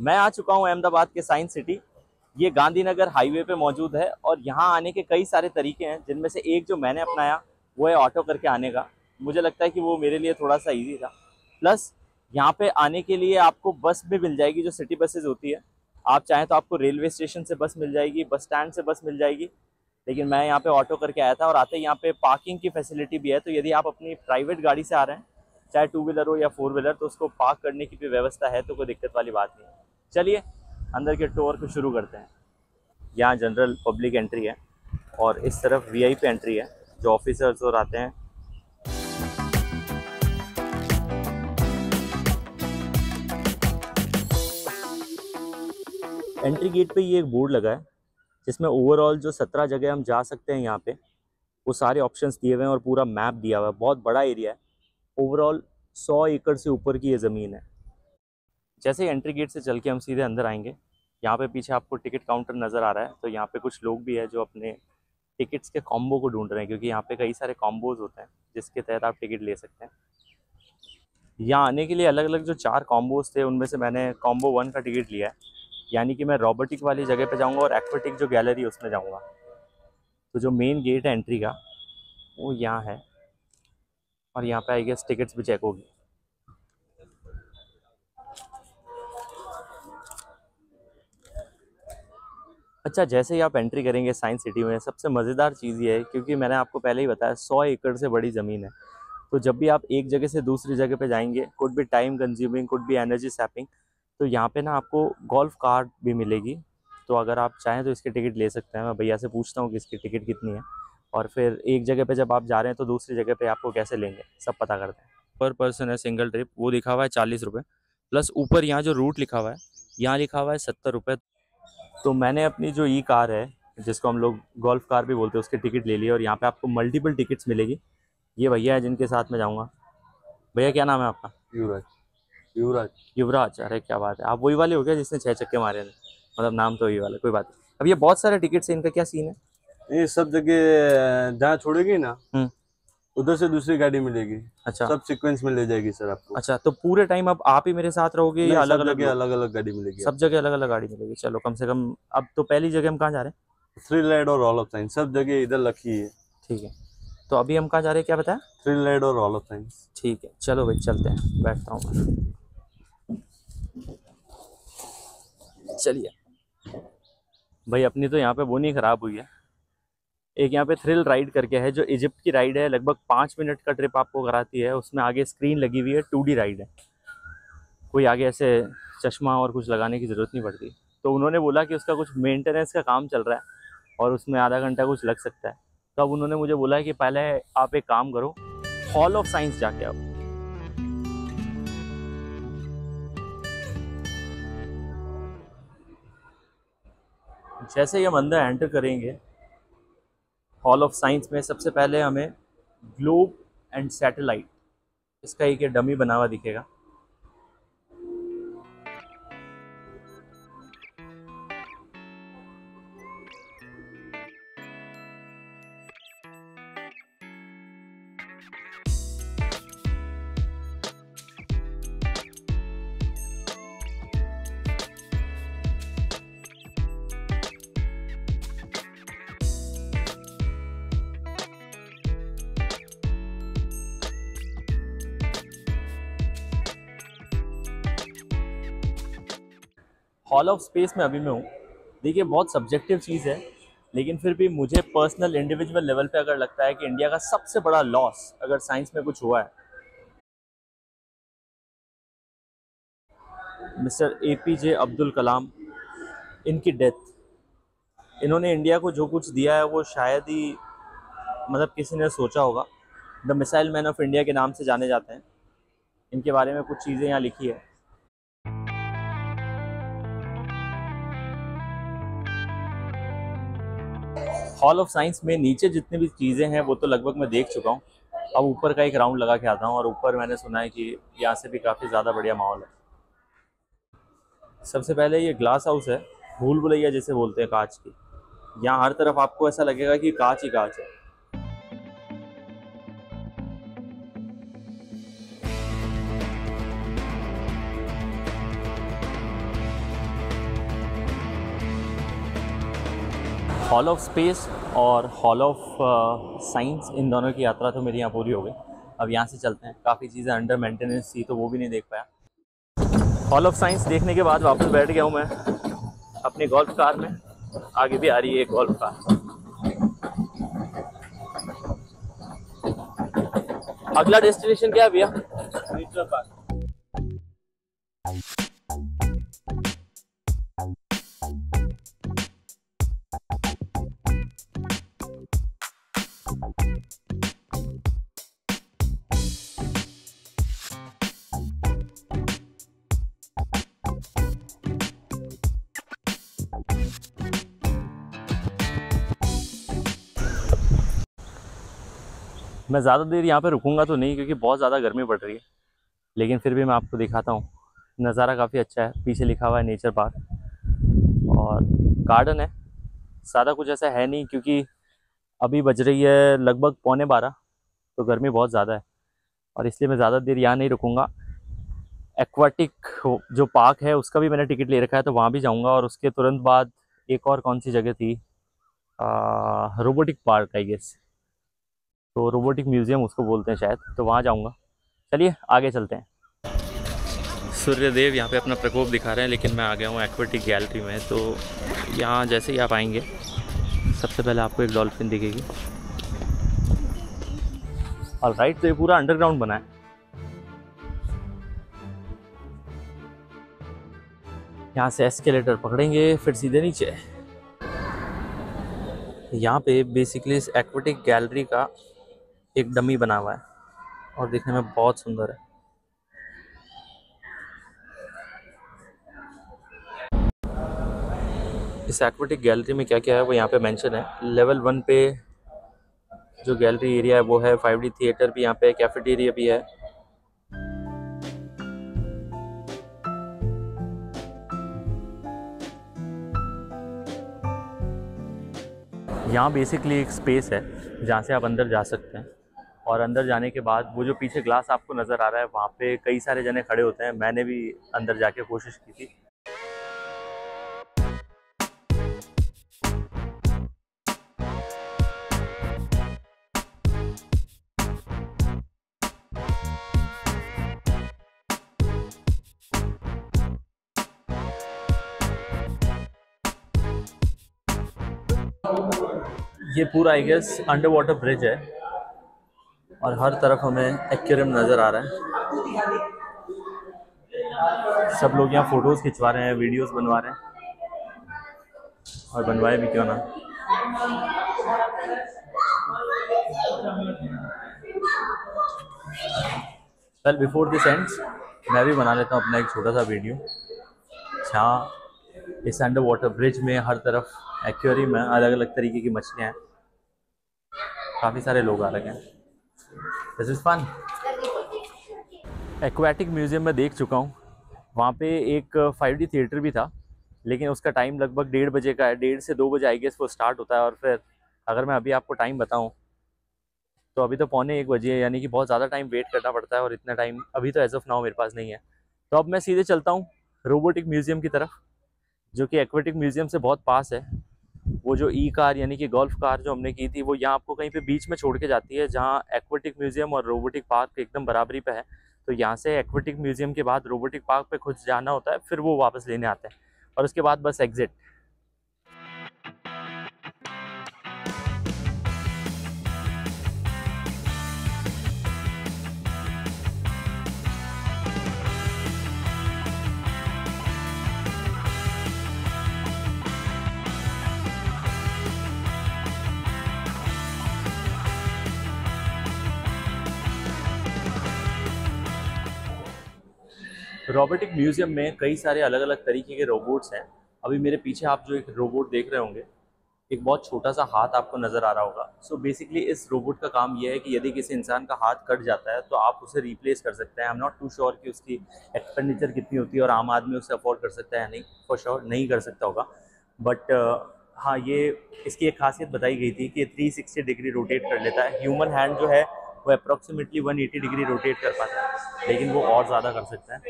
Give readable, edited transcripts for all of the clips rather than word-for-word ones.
मैं आ चुका हूँ अहमदाबाद के साइंस सिटी। ये गांधीनगर हाईवे पे मौजूद है और यहाँ आने के कई सारे तरीके हैं, जिनमें से एक जो मैंने अपनाया वो है ऑटो करके आने का। मुझे लगता है कि वो मेरे लिए थोड़ा सा इजी था। प्लस यहाँ पे आने के लिए आपको बस भी मिल जाएगी, जो सिटी बसेज होती है। आप चाहें तो आपको रेलवे स्टेशन से बस मिल जाएगी, बस स्टैंड से बस मिल जाएगी, लेकिन मैं यहाँ पे ऑटो करके आया था। और आते ही यहाँ पे पार्किंग की फैसिलिटी भी है, तो यदि आप अपनी प्राइवेट गाड़ी से आ रहे हैं, चाहे 2 व्हीलर हो या 4 व्हीलर, तो उसको पार्क करने की भी व्यवस्था है, तो कोई दिक्कत वाली बात नहीं है। चलिए अंदर के टूर को शुरू करते हैं। यहाँ जनरल पब्लिक एंट्री है और इस तरफ वीआईपी एंट्री है, जो ऑफिसर्स और आते हैं। एंट्री गेट पे ये एक बोर्ड लगा है, जिसमें ओवरऑल जो 17 जगह हम जा सकते हैं यहाँ पे, वो सारे ऑप्शंस दिए हुए हैं और पूरा मैप दिया हुआ है। बहुत बड़ा एरिया है, ओवरऑल 100 एकड़ से ऊपर की ये ज़मीन है। जैसे ही एंट्री गेट से चल के हम सीधे अंदर आएंगे, यहाँ पे पीछे आपको टिकट काउंटर नज़र आ रहा है। तो यहाँ पे कुछ लोग भी हैं जो अपने टिकट्स के कॉम्बो को ढूंढ रहे हैं, क्योंकि यहाँ पे कई सारे कॉम्बोज होते हैं जिसके तहत आप टिकट ले सकते हैं। यहाँ आने के लिए अलग अलग जो 4 कॉम्बोज थे, उनमें से मैंने कॉम्बो 1 का टिकट लिया है, यानी कि मैं रोबोटिक वाली जगह पे जाऊँगा और एक्वाटिक जो गैलरी है उसमें जाऊँगा। तो जो मेन गेट है एंट्री का, वो यहाँ है और यहाँ पे आई गेस टिकट्स भी चेक होगी। अच्छा, जैसे ही आप एंट्री करेंगे साइंस सिटी में, सबसे मज़ेदार चीज़ ये है, क्योंकि मैंने आपको पहले ही बताया 100 एकड़ से बड़ी ज़मीन है, तो जब भी आप एक जगह से दूसरी जगह पे जाएंगे, could be time consuming, could be energy sapping, तो यहाँ पे ना आपको गोल्फ कार्ट भी मिलेगी। तो अगर आप चाहें तो इसकी टिकट ले सकते हैं। मैं भैया से पूछता हूँ कि इसकी टिकट कितनी है, और फिर एक जगह पे जब आप जा रहे हैं तो दूसरी जगह पे आपको कैसे लेंगे, सब पता करते हैं। पर पर्सन है सिंगल ट्रिप, वो लिखा हुआ है 40 रुपये, प्लस ऊपर यहाँ जो रूट लिखा हुआ है, यहाँ लिखा हुआ है 70 रुपये। तो मैंने अपनी जो ई कार है, जिसको हम लोग गोल्फ कार भी बोलते हैं, उसकी टिकट ले ली और यहाँ पे आपको मल्टीपल टिकट्स मिलेगी। ये भैया है जिनके साथ में जाऊँगा। भैया क्या नाम है आपका? युवराज। युवराज। युवराज, अरे क्या बात है, आप वही वाले हो गया जिसने 6 चक्के मारे थे? मतलब नाम तो वही वाला, कोई बात नहीं। अब ये बहुत सारे टिकट्स हैं, इनका क्या सीन है? ये सब जगह जहाँ छोड़ेगी ना, उधर से दूसरी गाड़ी मिलेगी। अच्छा, सब सीक्वेंस में ले जाएगी सर आपको। अच्छा, तो पूरे टाइम अब आप ही मेरे साथ रहोगे या अलग अलग? अलग अलग गाड़ी मिलेगी। सब जगह अलग अलग गाड़ी मिलेगी, चलो कम से कम। अब तो पहली जगह हम कहाँ जा रहे हैं? थ्रिल राइड और हॉल ऑफ साइंस, सब जगह इधर लखी है। ठीक है, तो अभी हम कहाँ जा रहे हैं, क्या बताया? थ्रिल राइड और हॉल ऑफ साइंस। ठीक है, चलो भाई चलते हैं, बैठता हूँ। चलिए भाई, अपनी तो यहाँ पे वो नहीं ख़राब हुई है। एक यहाँ पे थ्रिल राइड करके है, जो इजिप्ट की राइड है, लगभग 5 मिनट का ट्रिप आपको कराती है। उसमें आगे स्क्रीन लगी हुई है, 2D राइड है, कोई आगे ऐसे चश्मा और कुछ लगाने की ज़रूरत नहीं पड़ती। तो उन्होंने बोला कि उसका कुछ मेंटेनेंस का काम चल रहा है और उसमें आधा घंटा कुछ लग सकता है। तो अब उन्होंने मुझे बोला है कि पहले आप एक काम करो, हॉल ऑफ साइंस जाके आओ। जैसे ही हम अंदर एंटर करेंगे हॉल ऑफ साइंस में, सबसे पहले हमें ग्लोब एंड सैटेलाइट, इसका एक डमी बना हुआ दिखेगा। हॉल ऑफ स्पेस में अभी मैं हूँ। देखिए, बहुत सब्जेक्टिव चीज़ है, लेकिन फिर भी मुझे पर्सनल इंडिविजुअल लेवल पे अगर लगता है कि इंडिया का सबसे बड़ा लॉस अगर साइंस में कुछ हुआ है, मिस्टर APJ अब्दुल कलाम, इनकी डेथ। इन्होंने इंडिया को जो कुछ दिया है वो शायद ही मतलब किसी ने सोचा होगा। The missile man of India के नाम से जाने जाते हैं। इनके बारे में कुछ चीज़ें यहाँ लिखी है। हॉल ऑफ साइंस में नीचे जितनी भी चीज़ें हैं वो तो लगभग मैं देख चुका हूँ। अब ऊपर का एक राउंड लगा के आता हूँ, और ऊपर मैंने सुना है कि यहाँ से भी काफ़ी ज़्यादा बढ़िया माहौल है। सबसे पहले ये ग्लास हाउस है, भूल भुलैया जिसे बोलते हैं, कांच की। यहाँ हर तरफ आपको ऐसा लगेगा कि कांच ही कांच है। हॉल ऑफ स्पेस और हॉल ऑफ साइंस, इन दोनों की यात्रा तो मेरी यहाँ पूरी हो गई। अब यहाँ से चलते हैं, काफ़ी चीज़ें अंडर मेंटेनेंस थी तो वो भी नहीं देख पाया। हॉल ऑफ साइंस देखने के बाद वापस बैठ गया हूँ मैं अपनी गोल्फ कार में। आगे भी आ रही है एक गोल्फ कार। अगला डेस्टिनेशन क्या है भैया? Nature park. मैं ज़्यादा देर यहाँ पे रुकूंगा तो नहीं क्योंकि बहुत ज़्यादा गर्मी पड़ रही है, लेकिन फिर भी मैं आपको दिखाता हूँ। नज़ारा काफ़ी अच्छा है, पीछे लिखा हुआ है नेचर पार्क और गार्डन है। ज़्यादा कुछ ऐसा है नहीं क्योंकि अभी बज रही है लगभग 11:15, तो गर्मी बहुत ज़्यादा है और इसलिए मैं ज़्यादा देर यहाँ नहीं रुकूंगा। एक्वाटिक जो पार्क है उसका भी मैंने टिकट ले रखा है तो वहाँ भी जाऊँगा, और उसके तुरंत बाद एक और कौन सी जगह थी, रोबोटिक पार्क आई गेस, तो रोबोटिक म्यूज़ियम उसको बोलते हैं शायद, तो वहाँ जाऊँगा। चलिए आगे चलते हैं। सूर्यदेव यहाँ पे अपना प्रकोप दिखा रहे हैं, लेकिन मैं आ गया हूँ एक्वाटिक गैलरी में। तो यहाँ जैसे ही आप आएंगे सबसे पहले आपको एक डॉल्फिन दिखेगी। और राइट, तो ये पूरा अंडरग्राउंड बना है। यहाँ से एस्केलेटर पकड़ेंगे फिर सीधे नीचे। यहाँ पे बेसिकली इस एक्वाटिक गैलरी का एक डमी बना हुआ है और दिखने में बहुत सुंदर है। इस एक्वाटिक गैलरी में क्या क्या है वो यहाँ पे मेंशन है। लेवल 1 पे जो गैलरी एरिया है वो है, 5D थिएटर भी यहाँ पे, कैफेटेरिया भी है। यहाँ बेसिकली एक स्पेस है जहाँ से आप अंदर जा सकते हैं, और अंदर जाने के बाद वो जो पीछे ग्लास आपको नज़र आ रहा है वहाँ पे कई सारे जने खड़े होते हैं। मैंने भी अंदर जाके कोशिश की थी। ये पूरा I guess under water bridge है और हर तरफ हमें एक्वेरियम नज़र आ रहा है। सब लोग यहाँ फोटोज़ खिंचवा रहे हैं, वीडियोस बनवा रहे हैं, और बनवाए भी क्यों ना। वेल बिफोर दिस एंड्स मैं भी बना लेता हूँ अपना एक छोटा सा वीडियो, जहाँ इस अंडर वाटर ब्रिज में हर तरफ एक्वेरियम है, अलग अलग तरीके की मछलियाँ हैं, काफ़ी सारे लोग आ रहे हैं। This is fun. Aquatic museum में देख चुका हूँ, वहाँ पे एक 5D थिएटर भी था, लेकिन उसका टाइम लगभग 1:30 बजे का है। 1:30 से 2 बजे आई गेस वो स्टार्ट होता है, और फिर अगर मैं अभी आपको टाइम बताऊँ तो अभी तो 12:45 बजे है, यानी कि बहुत ज़्यादा टाइम वेट करना पड़ता है, और इतना टाइम अभी तो एज ऑफ नाउ मेरे पास नहीं है। तो अब मैं सीधे चलता हूँ रोबोटिक म्यूज़ियम की तरफ, जो कि एक्वाटिक म्यूज़ियम से बहुत पास है। वो जो ई कार यानी कि गोल्फ कार जो हमने की थी वो यहाँ आपको कहीं पे बीच में छोड़ के जाती है, जहाँ एक्वाटिक म्यूज़ियम और रोबोटिक पार्क एकदम बराबरी पे है। तो यहाँ से एक्वाटिक म्यूज़ियम के बाद रोबोटिक पार्क पे खुद जाना होता है, फिर वो वापस लेने आते हैं, और उसके बाद बस एग्जिट। रोबोटिक म्यूज़ियम में कई सारे अलग अलग तरीके के रोबोट्स हैं। अभी मेरे पीछे आप जो एक रोबोट देख रहे होंगे, एक बहुत छोटा सा हाथ आपको नज़र आ रहा होगा। सो बेसिकली इस रोबोट का काम यह है कि यदि किसी इंसान का हाथ कट जाता है तो आप उसे रिप्लेस कर सकते हैं। I am not too sure कि उसकी एक्सपेंडिचर कितनी होती है और आम आदमी उसे अफोर्ड कर सकता है या नहीं, फॉर श्योर नहीं कर सकता होगा। बट हाँ, ये इसकी एक खासियत बताई गई थी कि 360 डिग्री रोटेट कर लेता है। ह्यूमन हैंड जो है वो अप्रॉक्सीमेटली 180 डिग्री रोटेट कर पाता है, लेकिन वो और ज़्यादा कर सकता है।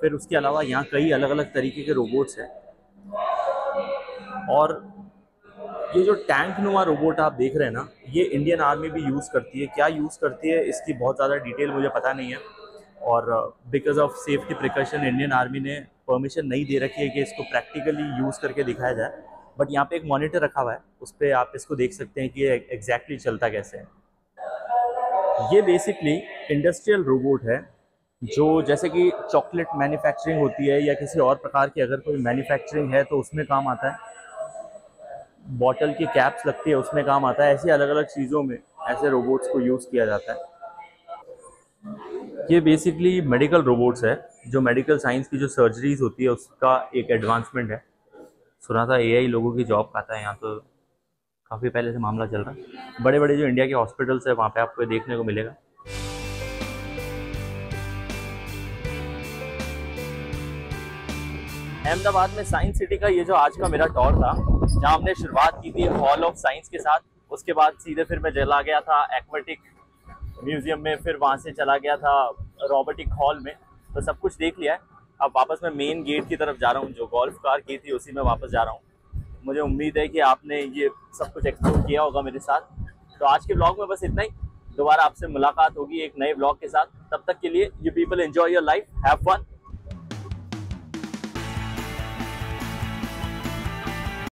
फिर उसके अलावा यहाँ कई अलग अलग तरीके के रोबोट्स हैं, और ये जो टैंक नुमा रोबोट आप देख रहे हैं ना, ये इंडियन आर्मी भी यूज़ करती है। क्या यूज़ करती है इसकी बहुत ज़्यादा डिटेल मुझे पता नहीं है, और because of safety precaution Indian army ने परमिशन नहीं दे रखी है कि इसको प्रैक्टिकली यूज़ करके दिखाया जाए। बट यहाँ पे एक मॉनिटर रखा हुआ है, उस पर आप इसको देख सकते हैं कि ये एग्जैक्टली चलता कैसे है। ये बेसिकली इंडस्ट्रियल रोबोट है, जो जैसे कि चॉकलेट मैन्युफैक्चरिंग होती है या किसी और प्रकार की अगर कोई मैन्युफैक्चरिंग है तो उसमें काम आता है, बॉटल की कैप्स लगती है उसमें काम आता है। ऐसी अलग अलग चीज़ों में ऐसे रोबोट्स को यूज़ किया जाता है। ये बेसिकली मेडिकल रोबोट्स है, जो मेडिकल साइंस की जो सर्जरीज होती है उसका एक एडवांसमेंट है। सुना था एआई लोगों की जॉब खाता है यहाँ, तो काफ़ी पहले से मामला चल रहा है। बड़े बड़े जो इंडिया के हॉस्पिटल्स है वहाँ पे आपको देखने को मिलेगा। अहमदाबाद में साइंस सिटी का ये जो आज का मेरा टूर था, जहाँ हमने शुरुआत की थी हॉल ऑफ साइंस के साथ, उसके बाद सीधे फिर मैं चला गया था एक्वेटिक म्यूजियम में, फिर वहाँ से चला गया था रोबोटिक हॉल में। तो सब कुछ देख लिया है। अब वापस मैं मेन गेट की तरफ जा रहा हूँ, जो गोल्फ कार की थी उसी में वापस जा रहा हूँ। मुझे उम्मीद है कि आपने ये सब कुछ एक्सप्लोर किया होगा मेरे साथ। तो आज के ब्लॉग में बस इतना ही। दोबारा आपसे मुलाकात होगी एक नए ब्लॉग के साथ। तब तक के लिए you people enjoy your life, have fun.